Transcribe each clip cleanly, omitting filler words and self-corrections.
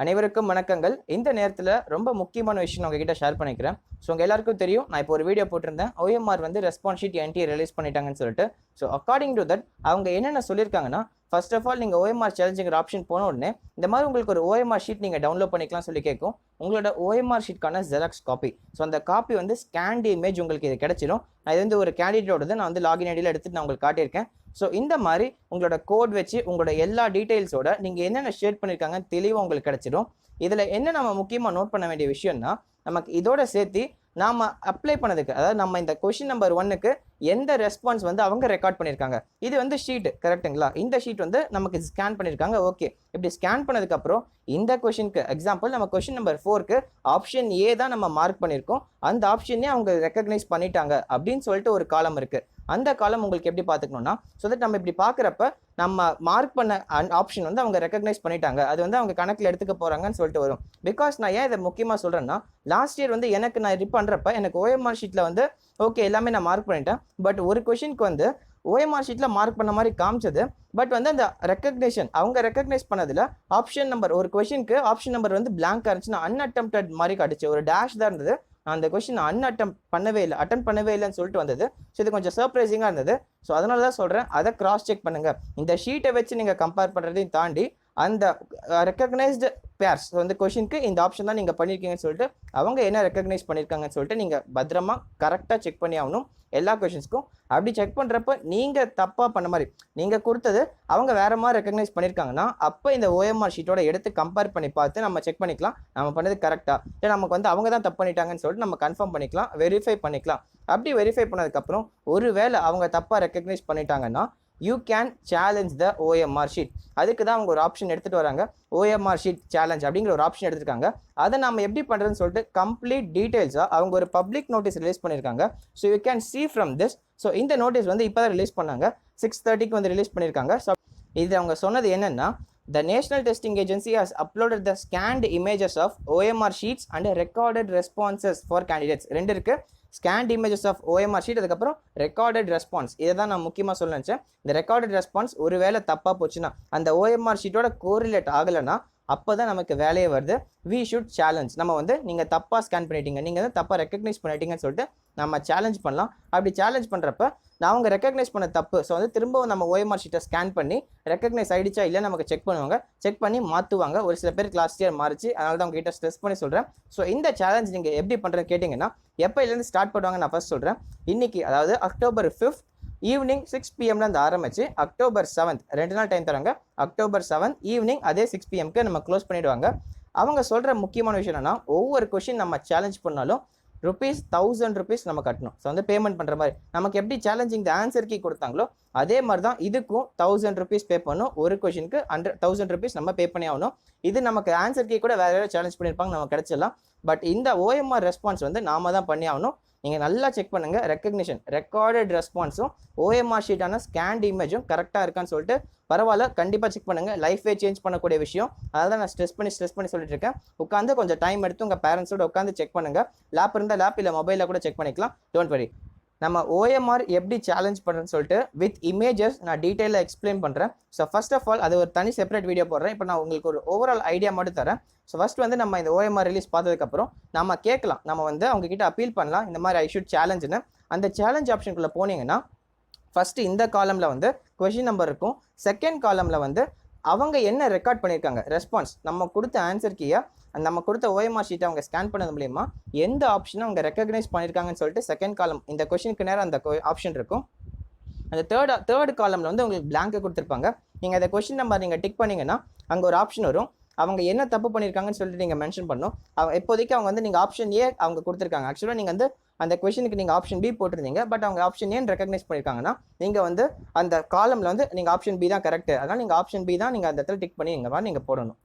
அனைவருக்கும் வணக்கங்கள். இந்த நேரத்தில் ரொம்ப முக்கியமான விஷயம் உங்ககிட்ட ஷேர் பண்ணிக்கிறேன். ஸோ உங்கள் எல்லாருக்கும் தெரியும், நான் இப்போ ஒரு வீடியோ போட்டிருந்தேன். OMR வந்து ரெஸ்பான்ஸ் ஷீட் NTA ரிலீஸ் பண்ணிட்டாங்கன்னு சொல்லிட்டு. ஸோ அக்கார்டிங் டு தட் அவங்க என்னென்ன சொல்லியிருக்காங்கன்னா, ஃபர்ஸ்ட் ஆஃப் ஆல் நீங்கள் OMR சேலஞ்சிங்கிற ஆப்ஷன் போன உடனே இந்த மாதிரி உங்களுக்கு ஒரு OMR ஷீட் நீங்கள் டவுன்லோட் பண்ணிக்கலாம் சொல்லி கேட்கும். உங்களோட OMR ஷீட்கான ஜெராக்ஸ் காப்பி. ஸோ அந்த காப்பி வந்து ஸ்கேன்டு இமேஜ் உங்களுக்கு இது கிடைச்சிடும். நான் இது வந்து ஒரு கேண்டிடேட்டோடது நான் வந்து லாகின் ஐடியில் எடுத்துட்டு நான் உங்களுக்கு காட்டியிருக்கேன். ஸோ இந்த மாதிரி உங்களோட கோட் வச்சு உங்களோட எல்லா டீட்டெயில்ஸோட நீங்கள் என்னென்ன ஷேர் பண்ணியிருக்காங்க தெளிவாக உங்களுக்கு கிடைச்சிடும். இதில் என்ன நம்ம முக்கியமாக நோட் பண்ண வேண்டிய விஷயம்னா, நமக்கு இதோட சேர்த்து நாம் அப்ளை பண்ணதுக்கு, அதாவது நம்ம இந்த கொஷின் நம்பர் 1க்கு எந்த ரெஸ்பான்ஸ் வந்து அவங்க ரெக்கார்ட் பண்ணியிருக்காங்க, இது வந்து ஷீட் கரெக்டுங்களா? இந்த ஷீட் வந்து நமக்கு ஸ்கேன் பண்ணியிருக்காங்க. ஓகே, இப்படி ஸ்கேன் பண்ணதுக்கப்புறம் இந்த கொஷினுக்கு எக்ஸாம்பிள் நம்ம கொஷின் நம்பர் 4க்கு ஆப்ஷன் ஏ தான் நம்ம மார்க் பண்ணியிருக்கோம், அந்த ஆப்ஷனே அவங்க ரெக்கக்னைஸ் பண்ணிட்டாங்க அப்படின்னு சொல்லிட்டு ஒரு காலம் இருக்குது. அந்த காலம் உங்களுக்கு எப்படி பார்த்துக்கணும்னா, ஸோ தட் நம்ம இப்படி பார்க்குறப்ப நம்ம மார்க் பண்ண ஆப்ஷன் வந்து அவங்க ரெக்கக்னைஸ் பண்ணிட்டாங்க, அது வந்து அவங்க கணக்கில் எடுத்துக்க போகிறாங்கன்னு சொல்லிட்டு வரும். பிகாஸ் நான் ஏன் இதை முக்கியமாக சொல்கிறேன்னா, லாஸ்ட் இயர் வந்து எனக்கு நான் இது பண்ணுறப்ப எனக்கு OMR ஷீட்டில் வந்து ஓகே எல்லாமே நான் மார்க் பண்ணிட்டேன். பட் ஒரு கொஷினுக்கு வந்து OMR ஷீட்டில் மார்க் பண்ண மாதிரி காமிச்சது. பட் வந்து அந்த ரெக்கக்னேஷன் அவங்க ரெக்கக்னைஸ் பண்ணதில் ஆப்ஷன் நம்பர் ஒரு கொஷினுக்கு ஆப்ஷன் நம்பர் வந்து பிளாங்காக இருந்துச்சு. நான் அன்அட்டெம்ப்டட் மாதிரி காட்டுச்சு, ஒரு டேஷ் தான் இருந்தது. நான் அந்த கொஷின் அட்டன் பண்ணவே இல்லைன்னு சொல்லிட்டு வந்தது. ஸோ இது கொஞ்சம் சர்ப்ரைசிங்காக இருந்தது. ஸோ அதனால தான் சொல்கிறேன், அதை கிராஸ் செக் பண்ணுங்கள். இந்த ஷீட்டை வச்சு நீங்கள் கம்பேர் பண்ணுறதையும் தாண்டி அந்த ரெக்கக்னைஸ்டு பேர்ஸ் வந்து கொஷினுக்கு இந்த ஆப்ஷன் தான் நீங்கள் பண்ணியிருக்கீங்கன்னு சொல்லிட்டு அவங்க என்ன ரெக்கக்னைஸ் பண்ணியிருக்காங்கன்னு சொல்லிட்டு நீங்கள் பத்திரமா கரெக்டாக செக் பண்ணி ஆகணும் எல்லா கொஷின்ஸ்க்கும். அப்படி செக் பண்ணுறப்ப நீங்கள் தப்பாக பண்ண மாதிரி நீங்கள் கொடுத்தது அவங்க வேறு மாதிரி ரெக்கக்னைஸ் பண்ணியிருக்காங்கன்னா, அப்போ இந்த OMR ஷீட்டோட எடுத்து கம்பேர் பண்ணி பார்த்து நம்ம செக் பண்ணிக்கலாம் நம்ம பண்ணது கரெக்டாக இல்லை நமக்கு வந்து அவங்க தான் தப்பு பண்ணிட்டாங்கன்னு சொல்லிட்டு நம்ம கன்ஃபார்ம் பண்ணிக்கலாம், வெரிஃபை பண்ணிக்கலாம். அப்படி வெரிஃபை பண்ணதுக்கப்புறம் ஒருவேளை அவங்க தப்பாக ரெக்கக்னைஸ் பண்ணிட்டாங்கன்னா you can challenge the OMR sheet. அதுக்கு தான் அவங்க ஒரு ஆப்ஷன் எடுத்துகிட்டு வராங்க, OMR ஷீட் சேலஞ்ச் அப்படிங்கிற ஒரு ஆப்ஷன் எடுத்துருக்காங்க. அதை நம்ம எப்படி பண்ணுறதுன்னு சொல்லிட்டு கம்ப்ளீட் டீட்டெயில்ஸாக அவங்க ஒரு பப்ளிக் நோட்டீஸ் ரிலீஸ் பண்ணியிருக்காங்க. So you can see from this. So இந்த நோட்டீஸ் வந்து இப்போ தான் ரிலீஸ் பண்ணாங்க, 6:30க்கு வந்து ரிலீஸ் பண்ணியிருக்காங்க. ஸோ இது அவங்க சொன்னது என்னென்னா, the National Testing Agency has uploaded the scanned images of OMR sheets and recorded responses for candidates. ரெண்டு இருக்குது, scanned images of OMR sheet, அதுக்கப்புறம் recorded response. இதை தான் நான் முக்கியமாக சொல்ல நினச்சேன். இந்த recorded response ஒரு வேளை தப்பாக போச்சுன்னா, அந்த OMR ஷீட்டோட கோரிலேட் ஆகலைன்னா அப்போ தான் நமக்கு வேலையே வருது. We should challenge. நம்ம வந்து நீங்கள் தப்பாக ஸ்கேன் பண்ணிட்டீங்க, நீங்கள் வந்து தப்பாக ரெக்கக்னைஸ் பண்ணிட்டீங்கன்னு சொல்லிட்டு நம்ம சேலஞ்ச் பண்ணலாம். அப்படி சேலஞ்ச் பண்ணுறப்ப நான் அவங்க ரெக்கக்னைஸ் பண்ண தப்பு, ஸோ வந்து திரும்பவும் நம்ம OMR ஷீட்டை ஸ்கேன் பண்ணி ரெக்கக்னைஸ் ஆகிடுச்சா இல்லை நமக்கு செக் பண்ணுவாங்க, செக் பண்ணி மாற்றுவாங்க. ஒரு சில பேருக்கு லாஸ்ட் இயர் மாறிச்சு, அதனால தான் உங்ககிட்ட ஸ்ட்ரெஸ் பண்ணி சொல்கிறேன். ஸோ இந்த சேலஞ்ச் நீங்கள் எப்படி பண்ணுறேன்னு கேட்டிங்கன்னா, எப்போலேருந்து ஸ்டார்ட் பண்ணுவாங்க நான் ஃபர்ஸ்ட் சொல்கிறேன். இன்றைக்கி அதாவது October 5th ஈவினிங் 6 PM அந்த ஆரம்பிச்சு October 7th 2 நாள் டைம் தராங்க. October 7th ஈவினிங் அதே 6 PMக்கு நம்ம க்ளோஸ் பண்ணிவிடுவாங்க. அவங்க சொல்கிற முக்கியமான விஷயம் என்னென்னா, ஒவ்வொரு கொஷின் நம்ம சேலஞ்ச் பண்ணாலும் ₹1000 நம்ம கட்டணும். ஸோ வந்து பேமெண்ட் பண்ணுற மாதிரி நமக்கு எப்படி சேலஞ்சிங் த ஆன்சர் கீ கொடுத்தாங்களோ அதே மாதிரி தான் இதுக்கும் ₹1000 பே பண்ணணும். ஒரு கொஷினுக்கு ₹1000 நம்ம பே பண்ணி ஆகணும். இது நமக்கு ஆன்சர் கீ கூட வேறு யாராவது சேலஞ்ச் பண்ணியிருப்பாங்க, நமக்கு கிடச்சிடலாம். பட் இந்த OMR ரெஸ்பான்ஸ் வந்து நாம தான் பண்ணி ஆகணும். நீங்கள் நல்லா செக் பண்ணுங்கள், ரெக்கக்னிஷன் ரெக்கார்டட் ரெஸ்பான்ஸும் OMR ஷீட்டான ஸ்கேன்ட் இமேஜும் கரெக்டாக இருக்கான்னு சொல்லிட்டு பரவாயில்ல கண்டிப்பாக செக் பண்ணுங்கள். லைஃபே சேஞ்ச் பண்ணக்கூடிய விஷயம், அதை தான் நான் ஸ்ட்ரெஸ் பண்ணி சொல்லிட்டு இருக்கேன். உட்காந்து கொஞ்சம் டைம் எடுத்து உங்கள் பேரண்ட்ஸோட உட்காந்து செக் பண்ணுங்கள். லேப் இருந்தால் லேப், இல்லை மொபைலில் கூட செக் பண்ணிக்கலாம். Don't worry. நம்ம OMR எப்படி சேலஞ்ச் பண்ணுறேன்னு சொல்லிட்டு வித் இமேஜஸ் நான் டீட்டெயிலாக எக்ஸ்பிளைன் பண்ணுறேன். ஸோ ஃபர்ஸ்ட் ஆஃப் ஆல் அது ஒரு தனி செப்பரேட் வீடியோ போடுறேன். இப்போ நான் உங்களுக்கு ஒரு ஓவரால் ஐடியா மட்டும் தரேன். ஸோ ஃபஸ்ட் வந்து நம்ம இந்த OMR ரிலீஸ் பார்த்ததுக்கப்புறம் நம்ம கேட்கலாம், நம்ம வந்து அவங்ககிட்ட அப்பீல் பண்ணலாம், இந்த மாதிரி ஐ ஷுட் சேலஞ்சுன்னு. அந்த சேலஞ்ச் ஆப்ஷனுக்குள்ளே போனீங்கன்னா ஃபஸ்ட்டு இந்த காலமில் வந்து கொஷின் நம்பர் இருக்கும். செகண்ட் காலமில் வந்து அவங்க என்ன ரெக்கார்ட் பண்ணியிருக்காங்க ரெஸ்பான்ஸ், நம்ம கொடுத்த ஆன்சர் கீயை நம்ம கொடுத்த OMR ஷீட்டை அவங்க ஸ்கேன் பண்ணது மூலிமா எந்த ஆப்ஷனை அவங்க ரெக்கக்னைஸ் பண்ணியிருக்காங்கன்னு சொல்லிட்டு செகண்ட் காலம் இந்த கொஷினுக்கு நேரம் அந்த ஆப்ஷன் இருக்கும். அந்த தேர்ட் காலமில் வந்து உங்களுக்கு பிளாங்கை கொடுத்துருப்பாங்க. நீங்கள் அந்த கொஷின் நம்பர் நீங்கள் டிக் பண்ணிங்கன்னா அங்கே ஒரு ஆப்ஷன் வரும். அவங்க என்ன தப்பு பண்ணியிருக்காங்கன்னு சொல்லிட்டு நீங்கள் மென்ஷன் பண்ணணும். இப்போதைக்கு அவங்க வந்து நீங்கள் ஆப்ஷன் ஏ அவங்க கொடுத்துருக்காங்க. ஆக்சுவலாக நீங்கள் வந்து அந்த கொஷனுக்கு நீங்கள் ஆப்ஷன் பி போட்டிருந்தீங்க, பட் அவங்க ஆப்ஷன் ஏன்னு ரெக்கக்னைஸ் பண்ணியிருக்காங்கன்னா நீங்கள் வந்து அந்த காலமில் வந்து நீங்கள் ஆப்ஷன் பி தான் கரெக்ட், அதனால் நீங்கள் ஆப்ஷன் பி தான் நீங்கள் அந்த இடத்துல டிக் பண்ணி நீங்கள் மாதிரி நீங்கள் போடணும்.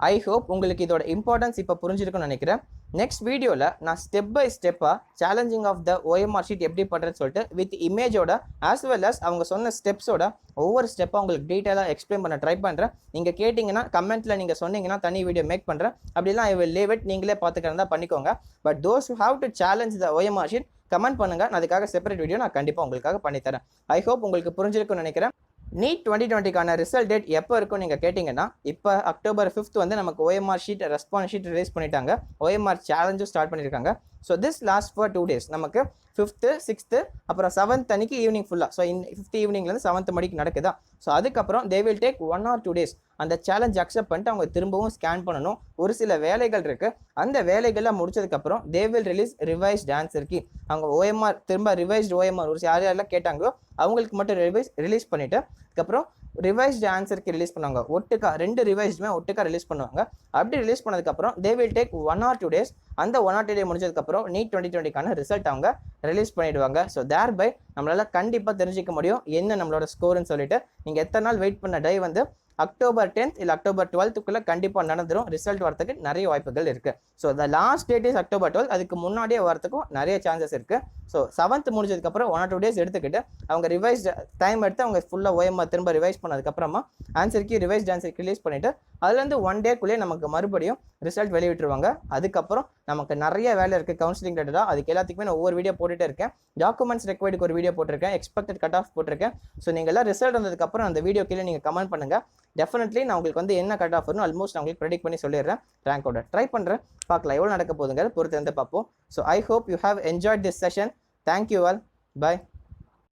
ஐ ஹோப் உங்களுக்கு இதோட இம்பார்ட்டன்ஸ் இப்போ புரிஞ்சிருக்குன்னு நினைக்கிறேன். நெக்ஸ்ட் வீடியோவில் நான் ஸ்டெப் பை ஸ்டெப்பாக challenging of the OMR sheet எப்படி பண்ணுறேன்னு சொல்லிட்டு வித் இமேஜோட ஆஸ் வெல் அஸ் அவங்க சொன்ன ஸ்டெப்ஸோட ஒவ்வொரு ஸ்டெப்பாக உங்களுக்கு டீட்டெயிலாக எக்ஸ்பிளைன் பண்ண ட்ரை பண்ணுறேன். நீங்கள் கேட்டிங்கன்னா கமெண்ட்டில் நீங்கள் சொன்னீங்கன்னா தனி வீடியோ மேக் பண்ணுறேன். அப்படிலாம் ஐ வில் லீவ் இட், நீங்களே பார்த்துக்கிறதா பண்ணிக்கோங்க. But those who have to challenge the OMR sheet comment பண்ணுங்கள், அதுக்காக செப்பரேட் வீடியோ நான் கண்டிப்பாக உங்களுக்காக பண்ணித்தரேன். ஐ ஹோப் உங்களுக்கு புரிஞ்சிருக்குன்னு நினைக்கிறேன். நீட் 2020க்கான ரிசல்ட் டேட் எப்போ இருக்கும் நீங்கள் கேட்டிங்கன்னா, இப்போ October 5th வந்து நமக்கு OMR sheet response sheet release பண்ணிட்டாங்க. OMR சேலஞ்சும் ஸ்டார்ட் பண்ணியிருக்காங்க. So this last for 2 days. நமக்கு 5th 6th அப்புறம் 7th அன்னைக்கு ஈவினிங் ஃபுல்லாக. ஸோ 5th ஈவினிங்லேருந்து 7th மணிக்கு நடக்குதா. ஸோ அதுக்கப்புறம் they will take 1 or 2 days அந்த சேலஞ்ச் அக்செப்ட் பண்ணிட்டு அவங்க திரும்பவும் ஸ்கேன் பண்ணணும். ஒரு சில வேலைகள் இருக்குது. அந்த வேலைகள்லாம் முடிச்சதுக்கப்புறம் they will release revised answer key. அவங்க OMR திரும்ப ரிவைஸ்டு OMR ஒரு யாரெல்லாம் கேட்டாங்களோ அவங்களுக்கு மட்டும் ரிலீஸ் பண்ணிவிட்டு அதுக்கப்புறம் ரிவைஸ்டு ஆன்சருக்கு ரிலீஸ் பண்ணுவாங்க. ஒட்டுக்கா 2 ரிவைஸ்டுமே ஒட்டுக்கா ரிலீஸ் பண்ணுவாங்க. அப்படி ரிலீஸ் பண்ணதுக்கப்புறம் they will take 1 or 2 days. அந்த 1 or 2 day முடிஞ்சதுக்கப்புறம் நீட் 2020க்கான ரிசல்ட் அவங்க ரிலீஸ் பண்ணிடுவாங்க. ஸோ தேர் பை நம்மளால கண்டிப்பாக தெரிஞ்சிக்க முடியும் என்ன நம்மளோட ஸ்கோர்னு சொல்லிட்டு. நீங்கள் எத்தனை நாள் வெயிட் பண்ண டே வந்து October 10th இல்லை October 12th கண்டிப்பாக நடந்துடும். ரிசல்ட் வரதுக்கு நிறைய வாய்ப்புகள் இருக்குது. So the last date is October 12. அதுக்கு முன்னாடியே வரதுக்கும் நிறைய சான்சஸ் இருக்குது. ஸோ 7th முடிஞ்சதுக்கப்புறம் 1 or 2 days எடுத்துக்கிட்டு அவங்க ரிவைஸ்ட் டைம் எடுத்து அவங்க ஃபுல்லாக OMR திரும்ப ரிவைஸ் பண்ணதுக்கப்புறமா ஆன்சருக்கு ரிவைஸ்ட் ஆன்சருக்கு ரிலீஸ் பண்ணிவிட்டு அதுலேருந்து 1 டேக்குள்ளேயே நமக்கு மறுபடியும் ரிசல்ட் வெளியிட்டுருவாங்க. அதுக்கப்புறம் நமக்கு நிறைய வேலை இருக்குது கவுன்சிலிங் ரிலேட்டடாக. அதுக்கு எல்லாத்துக்குமே நான் ஒவ்வொரு வீடியோ போட்டுகிட்டே இருக்கேன். டாக்குமெண்ட்ஸ் ரெக்வயர்டுக்கு ஒரு வீடியோ போட்டிருக்கேன். எக்ஸ்பெக்டட் கட் ஆஃப் போட்டிருக்கேன். ஸோ நீங்கள் எல்லாம் ரிசல்ட் வந்ததுக்கப்புறம் அந்த வீடியோ கீழே நீங்கள் கமெண்ட் பண்ணுங்கள். டெஃபினெட்லி நான் உங்களுக்கு வந்து என்ன கட் ஆஃப் வரும் ஆல்மோஸ்ட் நான் உங்களுக்கு ப்ரெடிக்ட் பண்ணி சொல்லிடுறேன். ரேங்கோட ட்ரை பண்ணுறேன். பார்க்கலாம் எவ்வளோ நடக்க போகுதுங்கிறது பொறுத்து வந்து பார்ப்போம். So I hope you have enjoyed this session. Thank you all. By.